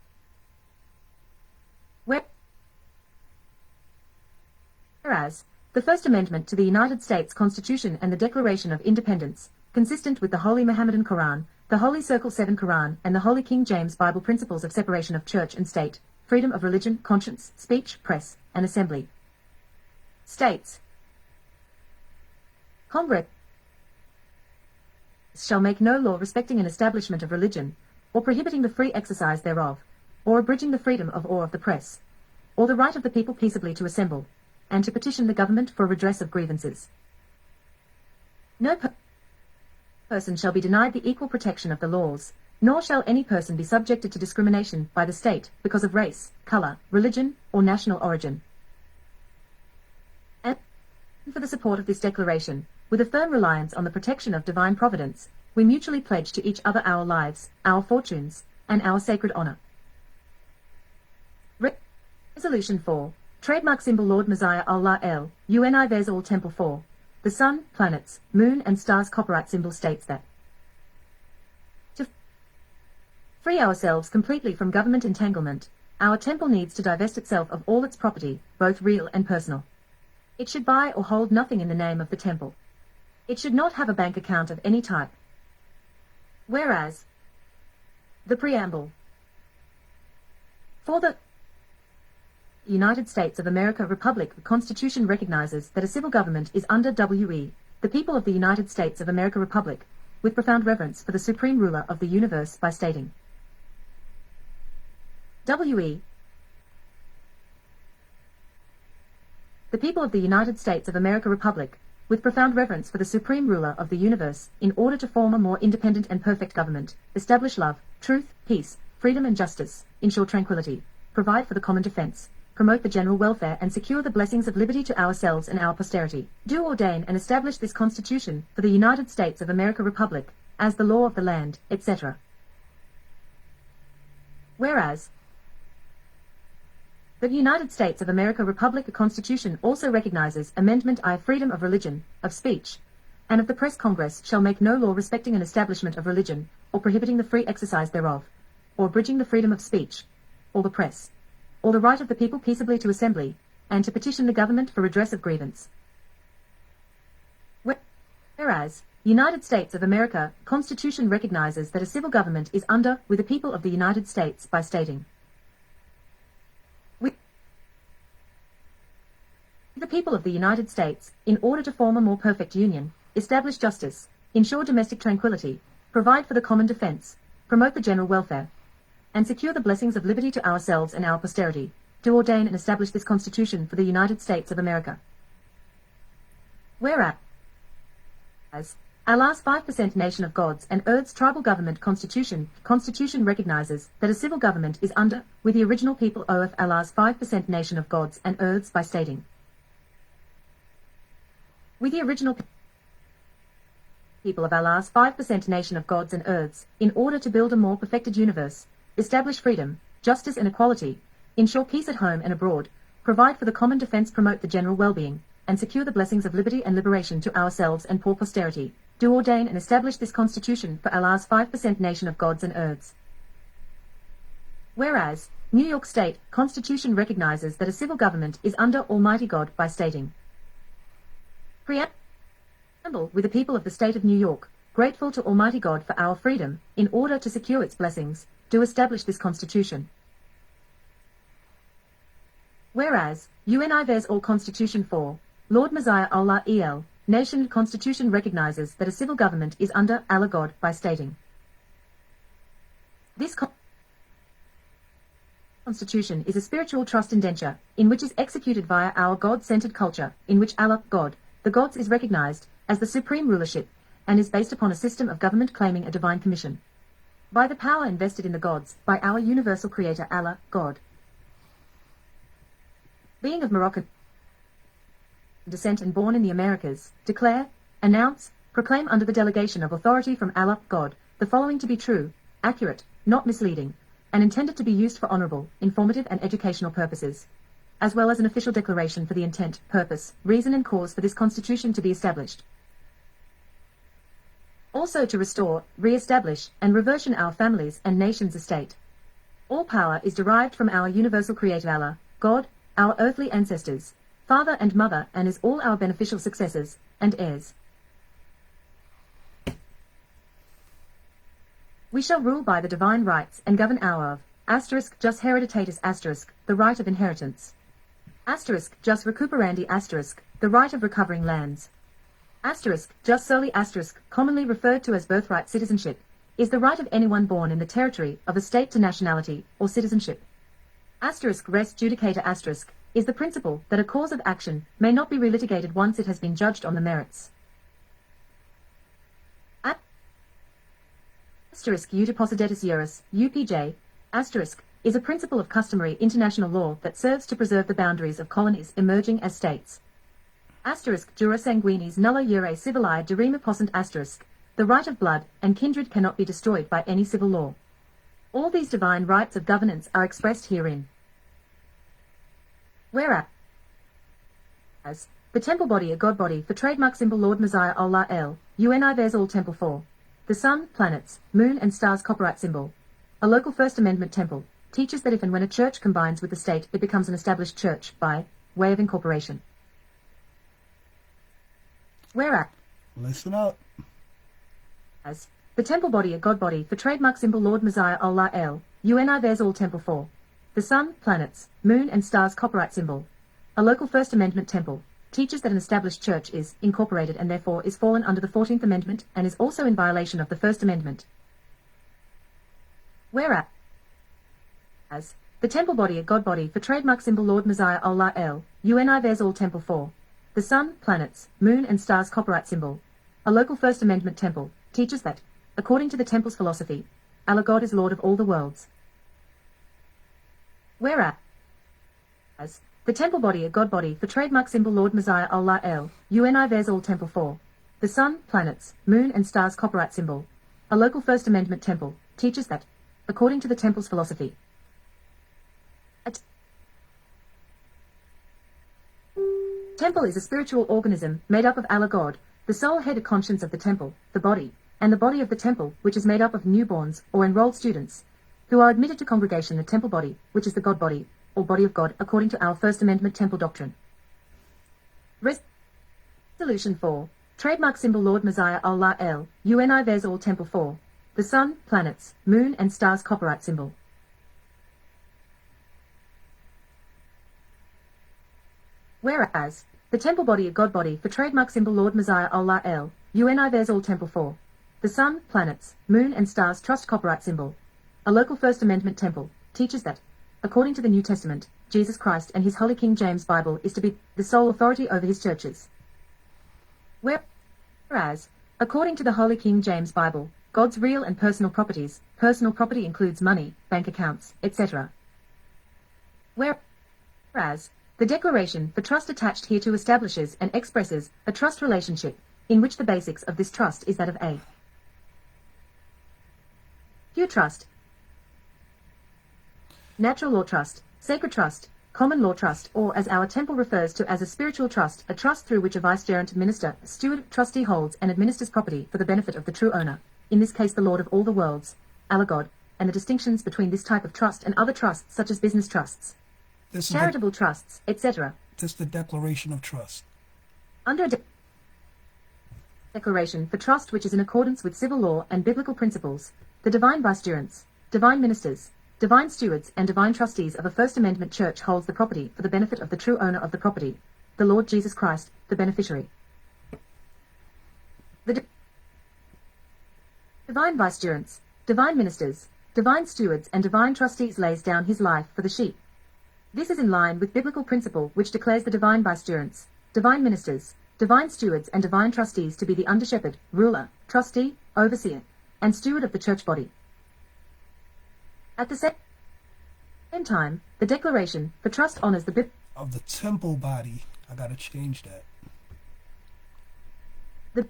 B: Whereas, the First Amendment to the United States Constitution and the Declaration of Independence, consistent with the Holy Muhammadan Quran, the Holy Circle 7 Quran, and the Holy King James Bible principles of separation of church and state, freedom of religion, conscience, speech, press, and assembly, states, Congress shall make no law respecting an establishment of religion, or prohibiting the free exercise thereof, or abridging the freedom of or of the press, or the right of the people peaceably to assemble, and to petition the government for redress of grievances. No person shall be denied the equal protection of the laws, nor shall any person be subjected to discrimination by the state because of race, color, religion, or national origin. And for the support of this declaration, with a firm reliance on the protection of divine providence, we mutually pledge to each other our lives, our fortunes, and our sacred honor. Resolution 4. Trademark symbol Lord Masiah Al'Allah L. UNI Temple 4. The sun, planets, moon and stars copyright symbol states that to free ourselves completely from government entanglement, our temple needs to divest itself of all its property, both real and personal. It should buy or hold nothing in the name of the temple. It should not have a bank account of any type. Whereas, the preamble for the United States of America Republic Constitution recognizes that a civil government is under we, the people of the United States of America Republic, with profound reverence for the supreme ruler of the universe by stating we, the people of the United States of America Republic, with profound reverence for the supreme ruler of the universe, in order to form a more independent and perfect government, establish love, truth, peace, freedom and justice, ensure tranquility, provide for the common defense, promote the general welfare and secure the blessings of liberty to ourselves and our posterity, do ordain and establish this Constitution for the United States of America Republic, as the law of the land, etc. Whereas, the United States of America Republic Constitution also recognizes Amendment I freedom of religion, of speech, and of the press. Congress shall make no law respecting an establishment of religion, or prohibiting the free exercise thereof, or abridging the freedom of speech, or the press, or the right of the people peaceably to assembly, and to petition the government for redress of grievance. Whereas, United States of America Constitution recognizes that a civil government is under with the people of the United States by stating the people of the United States, in order to form a more perfect union, establish justice, ensure domestic tranquility, provide for the common defense, promote the general welfare, and secure the blessings of liberty to ourselves and our posterity, do ordain and establish this Constitution for the United States of America. Whereas, Allah's 5% nation of gods and Earth's tribal government Constitution recognizes that a civil government is under with the original people of Allah's 5% nation of gods and Earths by stating with the original people of Allah's 5% nation of gods and earths, in order to build a more perfected universe, establish freedom, justice and equality, ensure peace at home and abroad, provide for the common defense, promote the general well-being, and secure the blessings of liberty and liberation to ourselves and poor posterity, do ordain and establish this Constitution for Allah's 5% nation of gods and earths. Whereas, New York State Constitution recognizes that a civil government is under Almighty God by stating, Preamble, with the people of the state of New York, grateful to Almighty God for our freedom, in order to secure its blessings, do establish this Constitution. Whereas, UNIVERS All Constitution 4, Lord Masiah Al'Allah El, Nation Constitution recognizes that a civil government is under Allah God by stating, This Constitution is a spiritual trust indenture, in which is executed via our God-centered culture, in which Allah, God, the gods is recognized as the supreme rulership, and is based upon a system of government claiming a divine commission. By the power invested in the gods, by our universal creator Allah, God. Being of Moroccan descent and born in the Americas, declare, announce, proclaim under the delegation of authority from Allah, God, the following to be true, accurate, not misleading, and intended to be used for honorable, informative and educational purposes, as well as an official declaration for the intent, purpose, reason and cause for this Constitution to be established. Also to restore, re-establish, and reversion our families and nation's estate. All power is derived from our universal creator Allah, God, our earthly ancestors, father and mother, and is all our beneficial successors, and heirs. We shall rule by the divine rights and govern our *jus hereditatis *, the right of inheritance. *jus recuperandi *, the right of recovering lands. *jus soli *, commonly referred to as birthright citizenship, is the right of anyone born in the territory of a state to nationality or citizenship. *res judicata *, is the principle that a cause of action may not be relitigated once it has been judged on the merits. Udeposidetis juris, UPJ, is a principle of customary international law that serves to preserve the boundaries of colonies emerging as states. Jura sanguinis nulla jure civili derima possunt the right of blood and kindred cannot be destroyed by any civil law. All these divine rights of governance are expressed herein. Whereas, the temple body a god body for trademark symbol Lord Masiah Al'Allah El, UNIVERS All Temple 4. The sun, planets, moon and stars copyright symbol. A local First Amendment temple teaches that if and when a church combines with the state it becomes an established church by way of incorporation. Whereas,
A: listen up.
B: As the temple body a god body for trademark symbol Lord Masiah Al'Allah El, UNIVERS All Temple 4. The sun, planets, moon and stars copyright symbol. A local First Amendment temple teaches that an established church is incorporated and therefore is fallen under the 14th Amendment and is also in violation of the First Amendment. Whereas, the temple body a god body for trademark symbol Lord Masiah Al'Allah El, UNIVERS All Temple 4. The sun, planets, moon and stars copyright symbol. A local First Amendment temple teaches that, according to the temple's philosophy, Allah God is Lord of all the worlds. Whereas, the temple body a god body for trademark symbol Lord Masiah Al'Allah El, UNIVERS All Temple 4. The sun, planets, moon and stars copyright symbol. A local First Amendment temple teaches that, according to the temple's philosophy, a temple is a spiritual organism made up of Allah God, the sole head and conscience of the temple, the body, and the body of the temple, which is made up of newborns or enrolled students, who are admitted to congregation the temple body, which is the God body, or body of God, according to our First Amendment temple doctrine. Resolution 4. Trademark symbol Lord Masiah Al'Allah El, UNIVERS All Temple 4. The sun, planets, moon and stars copyright symbol. Whereas, the temple body a god body for trademark symbol Lord Masiah Al'Allah El, UNIVERS All Temple 4. The sun, planets, moon and stars trust copyright symbol. A local First Amendment temple teaches that, according to the New Testament, Jesus Christ and his Holy King James Bible is to be the sole authority over his churches. Whereas, according to the Holy King James Bible, God's real and personal properties, personal property includes money, bank accounts, etc. Whereas, the declaration for trust attached hereto establishes and expresses a trust relationship, in which the basics of this trust is that of a pure trust, natural law trust, sacred trust, common law trust, or as our temple refers to as a spiritual trust, a trust through which a vicegerent minister, steward, trustee holds and administers property for the benefit of the true owner, in this case the Lord of all the worlds, Allah God, and the distinctions between this type of trust and other trusts such as business trusts, charitable trusts, etc.
A: This is the declaration of trust.
B: Under a declaration for trust which is in accordance with civil law and biblical principles, the divine vicegerents, divine ministers, divine stewards and divine trustees of a First Amendment church holds the property for the benefit of the true owner of the property, the Lord Jesus Christ, the beneficiary. The divine vicegerents, divine ministers, divine stewards and divine trustees lays down his life for the sheep. This is in line with biblical principle which declares the divine vicegerents, divine ministers, divine stewards and divine trustees to be the under-shepherd, ruler, trustee, overseer, and steward of the church body. At the same time, the declaration for trust honors the
A: of the temple body. I gotta change that.
B: The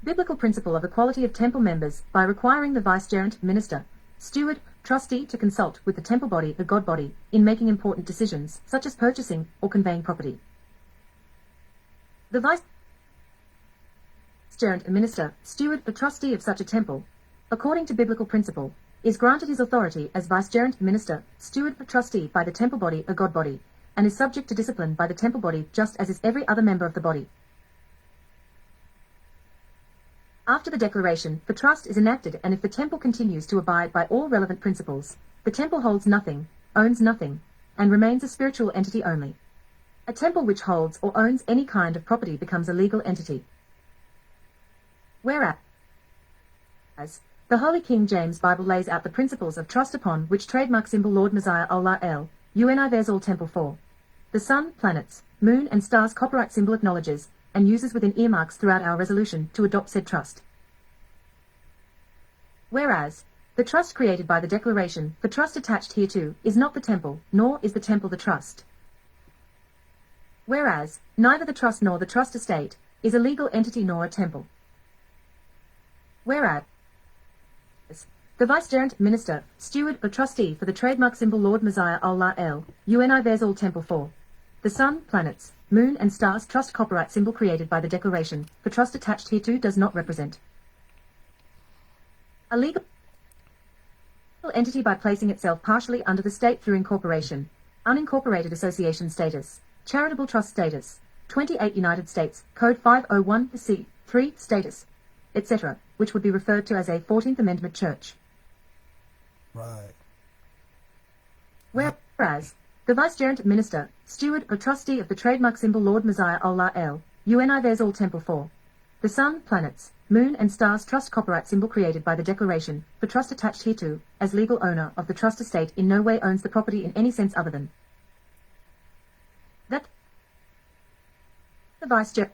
B: biblical principle of equality of temple members by requiring the vicegerent, minister, steward, trustee to consult with the temple body, the God body, in making important decisions, such as purchasing or conveying property. The vicegerent, minister, steward, or trustee of such a temple, according to biblical principle, is granted his authority as vicegerent, minister, steward, or trustee by the temple body, a God body, and is subject to discipline by the temple body just as is every other member of the body. After the declaration for trust is enacted and if the temple continues to abide by all relevant principles, the temple holds nothing, owns nothing, and remains a spiritual entity only. A temple which holds or owns any kind of property becomes a legal entity. Whereas the Holy King James Bible lays out the principles of trust upon which trademark symbol Lord Masiah Al'Lah there's all temple for. The sun, planets, moon and stars copyright symbol acknowledges and uses within earmarks throughout our resolution to adopt said trust. Whereas the trust created by the declaration for trust attached hereto is not the temple, nor is the temple the trust. Whereas neither the trust nor the trust estate is a legal entity nor a temple. Whereas the vicegerent, minister, steward or trustee for the trademark symbol Lord Masiah Al'Lah there's all temple for. The sun, planets, moon and stars trust copyright symbol created by the declaration for trust attached hereto does not represent a legal entity by placing itself partially under the state through incorporation, unincorporated association status, charitable trust status, 28 United States Code 501C3 status, etc., which would be referred to as a 14th Amendment church.
A: Right.
B: Whereas the vicegerent, minister, steward or trustee of the trademark symbol Lord Masiah Al'Lah there's all temple for. The sun, planets, moon and stars trust copyright symbol created by the declaration for trust attached hereto as legal owner of the trust estate in no way owns the property in any sense other than that the vicegerent,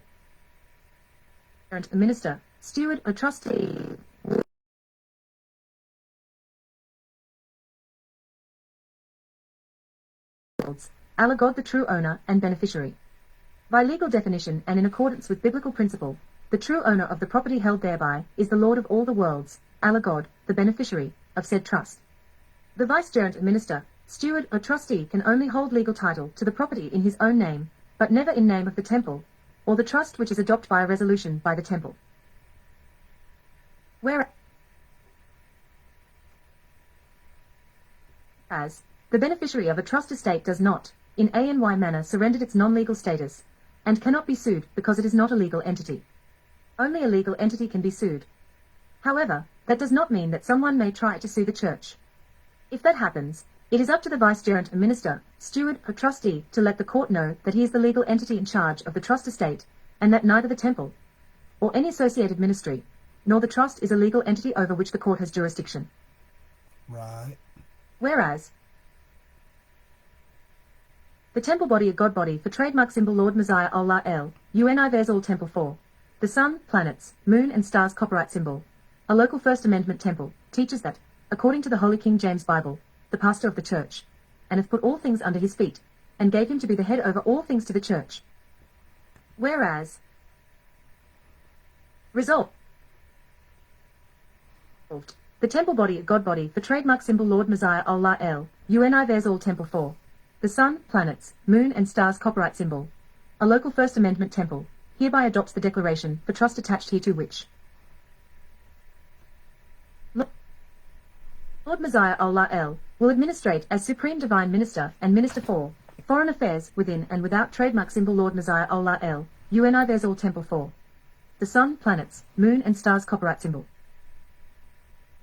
B: minister, steward or trustee Allah God the true owner and beneficiary. By legal definition and in accordance with biblical principle, the true owner of the property held thereby is the Lord of all the worlds, Allah God, the beneficiary of said trust. The vicegerent, minister, steward or trustee can only hold legal title to the property in his own name, but never in name of the temple, or the trust which is adopted by a resolution by the temple. Whereas the beneficiary of a trust estate does not, in a and y manner, surrendered its non-legal status, and cannot be sued because it is not a legal entity. Only a legal entity can be sued. However, that does not mean that someone may try to sue the church. If that happens, it is up to the vicegerent, minister, steward or trustee to let the court know that he is the legal entity in charge of the trust estate, and that neither the temple, or any associated ministry, nor the trust is a legal entity over which the court has jurisdiction.
A: Right.
B: Whereas the temple body, a God body for trademark symbol Lord Masiah Al'Lah there's all temple for. The sun, planets, moon and stars copyright symbol, a local First Amendment temple, teaches that, according to the Holy King James Bible, the pastor of the church, and hath put all things under his feet, and gave him to be the head over all things to the church. Whereas resolved the temple body, a God body for trademark symbol Lord Masiah Al'Lah there's all temple for. The sun, planets, moon and stars copyright symbol, a local First Amendment temple, hereby adopts the declaration for trust attached hereto which Lord Masiah Al'lah will administrate as Supreme Divine Minister and Minister for Foreign Affairs within and without trademark symbol Lord Masiah Al'lah UNIVERSAL Temple 4. The sun, planets, moon and stars copyright symbol.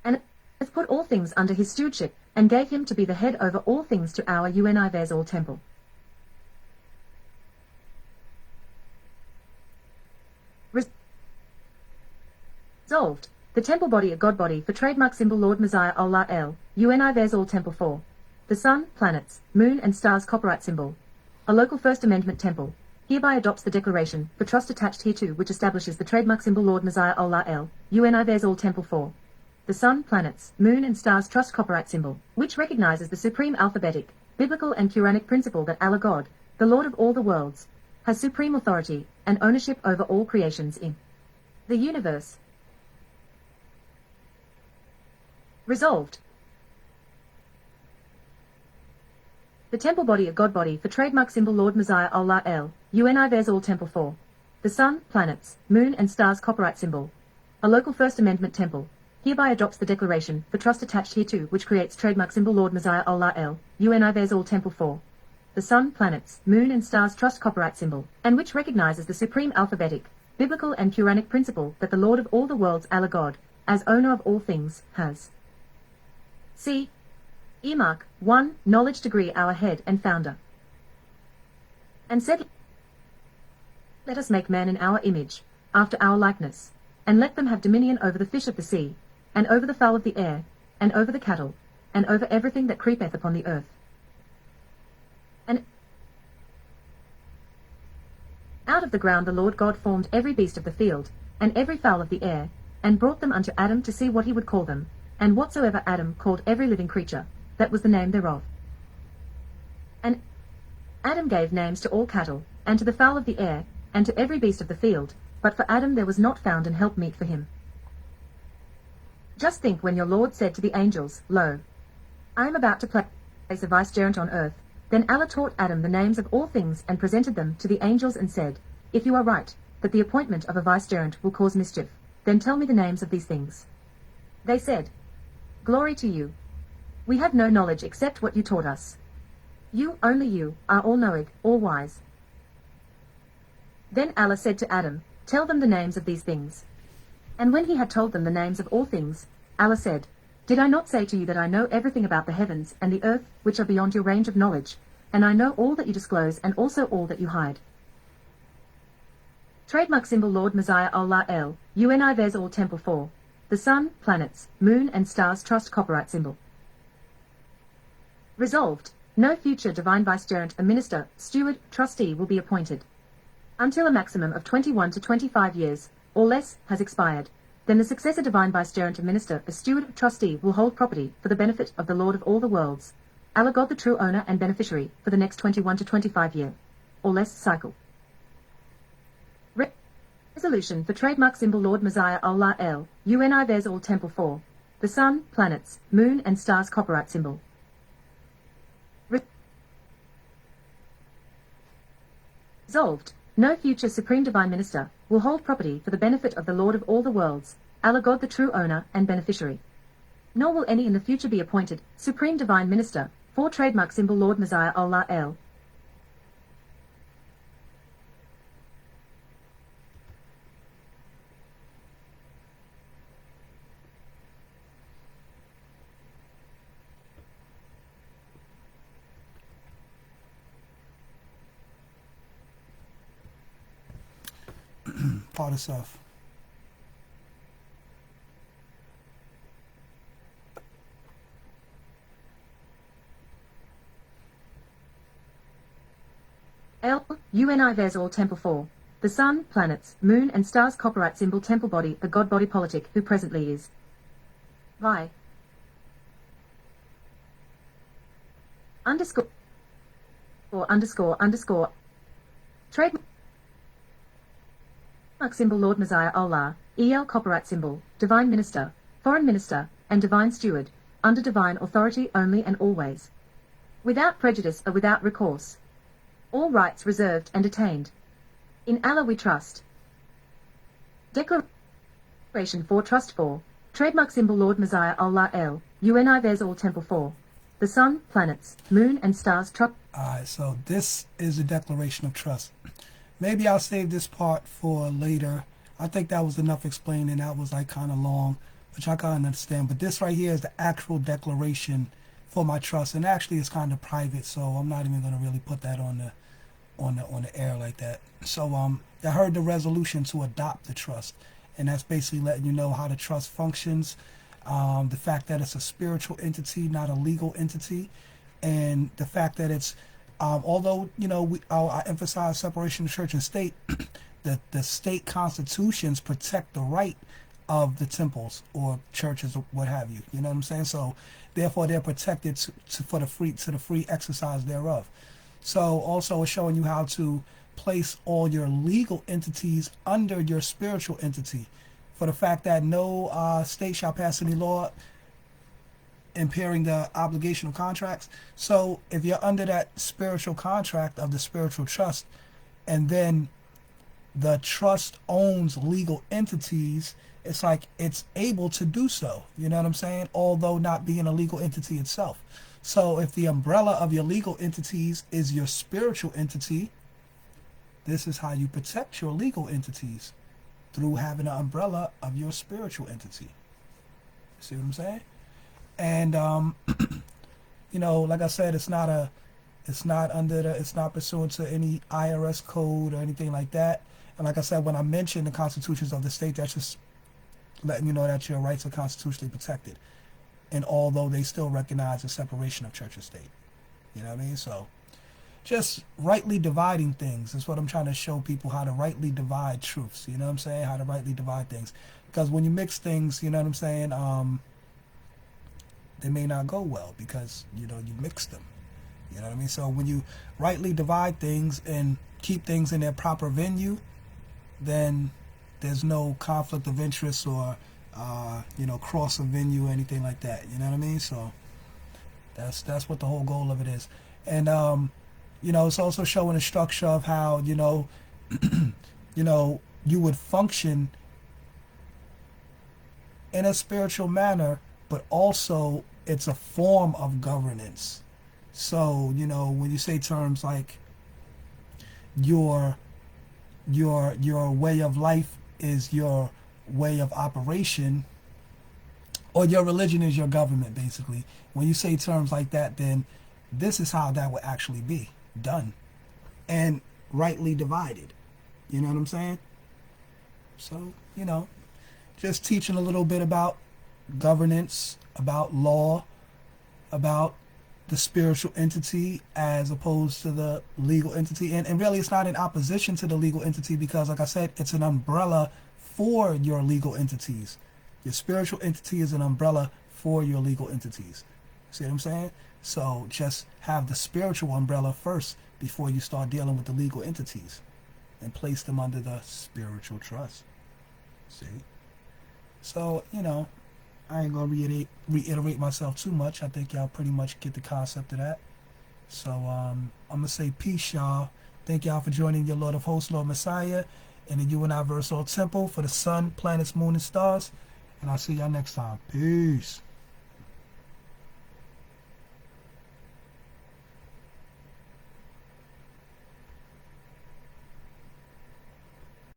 B: And has put all things under his stewardship and gave him to be the head over all things to our UNIVERSAL Temple. Resolved. The temple body a god body for trademark symbol Lord Masiah Al'lah UNIVERSAL Temple 4. The sun, planets, moon and stars copyright symbol. A local First Amendment temple hereby adopts the declaration for trust attached hereto which establishes the trademark symbol Lord Masiah Al'lah UNIVERSAL Temple 4. The sun, planets, moon and stars trust copyright symbol, which recognizes the supreme alphabetic, biblical and Quranic principle that Allah God, the Lord of all the worlds, has supreme authority and ownership over all creations in the universe. Resolved. The temple body a god body for trademark symbol Lord Masiah Al'lah UNIVERSAL Temple 4. The sun, planets, moon and stars copyright symbol. A local First Amendment temple hereby adopts the declaration for trust attached hereto which creates trademark symbol Lord Masiah Al'lah UNIVERSAL Temple 4. The sun, planets, moon and stars trust copyright symbol, and which recognizes the supreme alphabetic, biblical and Quranic principle that the Lord of all the worlds Allah God, as owner of all things, has. C. Earmark 1. Knowledge degree our head and founder. And said, let us make man in our image, after our likeness, and let them have dominion over the fish of the sea, and over the fowl of the air, and over the cattle, and over everything that creepeth upon the earth. And out of the ground the Lord God formed every beast of the field, and every fowl of the air, and brought them unto Adam to see what he would call them, and whatsoever Adam called every living creature, that was the name thereof. And Adam gave names to all cattle, and to the fowl of the air, and to every beast of the field, but for Adam there was not found an helpmeet for him. Just think when your Lord said to the angels, Lo, I am about to place a vicegerent on earth, then Allah taught Adam the names of all things and presented them to the angels and said, if you are right, that the appointment of a vicegerent will cause mischief, then tell me the names of these things. They said, Glory to you. We have no knowledge except what you taught us. You, only you, are all-knowing, all-wise. Then Allah said to Adam, tell them the names of these things. And when he had told them the names of all things, Allah said, did I not say to you that I know everything about the heavens and the earth which are beyond your range of knowledge, and I know all that you disclose and also all that you hide? Trademark symbol Lord Masiah Al'lah UNIVERSAL Temple 4. The sun, planets, moon and stars trust copyright symbol. Resolved. No future divine vicegerent, a minister, steward, trustee will be appointed until a maximum of 21 to 25 years, or less, has expired. Then the successor divine vicegerent, a minister, a steward, trustee will hold property for the benefit of the Lord of all the worlds, Allah God the true owner and beneficiary, for the next 21 to 25 year, or less cycle. Resolution for trademark symbol Lord Masiah Al'lah UNIVERSAL Temple 4. The sun, planets, moon and stars copyright symbol. Resolved. No future Supreme Divine Minister will hold property for the benefit of the Lord of all the worlds, Allah God the true owner and beneficiary. Nor will any in the future be appointed Supreme Divine Minister for trademark symbol Lord Masiah Al'lah
A: Part of self.
B: UNIVERSAL Temple 4. The sun, planets, moon and stars copyright symbol temple body, a god body politic who presently is Vi. Underscore. Trademark symbol Lord Masiah Al'lah, copyright symbol, divine minister, foreign minister, and divine steward, under divine authority only and always. Without prejudice or without recourse. All rights reserved and attained. In Allah we trust. Declaration for trust for Trademark symbol Lord Masiah Al'lah L. UNI There's all Temple 4. The sun, planets, moon, and stars.
A: Alright, so this is a declaration of trust. Maybe I'll save this part for later. I think that was enough explaining. That was like kind of long, which I can't understand. But this right here is the actual declaration for my trust, and actually it's kind of private, so I'm not even going to really put that on the air like that. So I heard the resolution to adopt the trust, and that's basically letting you know how the trust functions, the fact that it's a spiritual entity, not a legal entity, and the fact that it's although I emphasize separation of church and state, the state constitutions protect the right of the temples or churches or what have you. You know what I'm saying? So therefore they're protected to the free exercise thereof. So also it's showing you how to place all your legal entities under your spiritual entity, for the fact that no state shall pass any law impairing the obligation of contracts. So if you're under that spiritual contract of the spiritual trust, and then the trust owns legal entities, it's like it's able to do so. You know what I'm saying? Although not being a legal entity itself. So if the umbrella of your legal entities is your spiritual entity, this is how you protect your legal entities, through having an umbrella of your spiritual entity. See what I'm saying? And like I said, it's not pursuant to any IRS code or anything like that. And like I said, when I mention the constitutions of the state, that's just letting you know that your rights are constitutionally protected. And although they still recognize the separation of church and state. You know what I mean? So just rightly dividing things is what I'm trying to show people, how to rightly divide truths. You know what I'm saying? How to rightly divide things. Because when you mix things, you know what I'm saying, they may not go well because, you mix them. You know what I mean? So when you rightly divide things and keep things in their proper venue, then there's no conflict of interest or, cross of venue or anything like that. You know what I mean? So that's what the whole goal of it is. And, it's also showing a structure of how, you would function in a spiritual manner, but also it's a form of governance. So, when you say terms like your way of life is your way of operation, or your religion is your government, basically. When you say terms like that, then this is how that would actually be done and rightly divided. You know what I'm saying? So, just teaching a little bit about governance, about law, about the spiritual entity as opposed to the legal entity. And really it's not in opposition to the legal entity, because like I said, it's an umbrella for your legal entities. Your spiritual entity is an umbrella for your legal entities. See what I'm saying? So just have the spiritual umbrella first before you start dealing with the legal entities, and place them under the spiritual trust. See? So, I ain't going to reiterate myself too much. I think y'all pretty much get the concept of that. So I'm going to say peace, y'all. Thank y'all for joining your Lord of Hosts, Lord Masiah, in the UNI Versal Temple for the sun, planets, moon, and stars. And I'll see y'all next time. Peace.